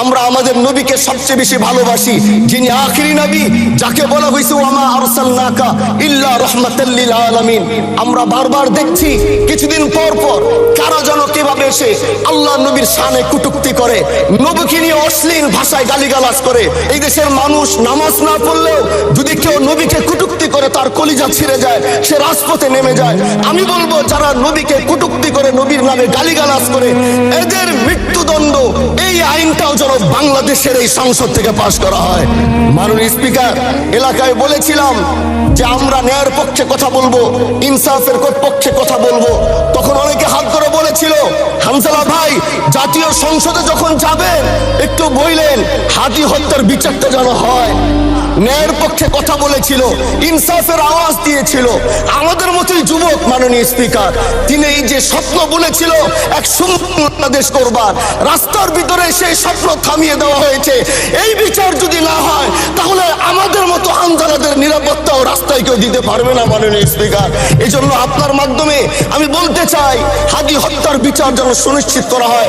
আমরা আমাদের নবীকে সবচেয়ে বেশি ভালোবাসি, যিনি আখিরি নবী, যাকে বলা হয়েছে ওয়ামা আরসালনাকা ইল্লা রাহমাতাল লিল আলামিন। আমরা বারবার দেখছি কিছুদিন পর পর কারা যেন কিভাবে এসে আল্লাহ নবীর শানে কটূক্তি করে, নবীকে নিয়ে অশ্লীল ভাষায় গালিগালাজ করে। এই দেশের মানুষ নামাজ না পড়লেও যদি কেউ নবীকে কটূক্তি করে তার কলিজা ছিঁড়ে যায়, সে রাজপথে নেমে যায়। আমি বলবো যারা নবীকে কটূক্তি করে, নবীর নামে গালিগালাজ করে, এদের মৃত্যুদণ্ড, এই আইনটাও যেন বাংলাদেশের এই সংসদ থেকে পাশ করা হয়। মাননীয় স্পিকার, এলাকায় বলেছিলাম যে আমরা ন্যায়ের পক্ষে কথা বলবো, ইনসাফের পক্ষে কথা বলবো। তখন অনেকে হাত ধরে বলেছিল, হামজালা ভাই জাতীয় সংসদে যখন যাবেন একটু বললেন হাদি হত্যার বিচারটা যেন হয়। ন্যায়ের পক্ষে কথা বলেছিল, ইনসাফের আওয়াজ দিয়েছিল। আমাদের মতোই যুবক মাননীয় স্পিকার, তিনি এই যে স্বপ্ন বলেছিল এক সুন্দর বাংলাদেশ করবার, রাস্তার ভিতরে সেই স্বপ্ন থামিয়ে দেওয়া হয়েছে। এই বিচার যদি না হয় তাহলে আমাদের মতো আন্দোলনের নিরাপত্তাও রাস্তায় কেউ দিতে পারবে না মাননীয় স্পিকার। এই জন্য আপনার মাধ্যমে আমি বলতে চাই, হাদি হত্যার বিচার যেন সুনিশ্চিত করা হয়।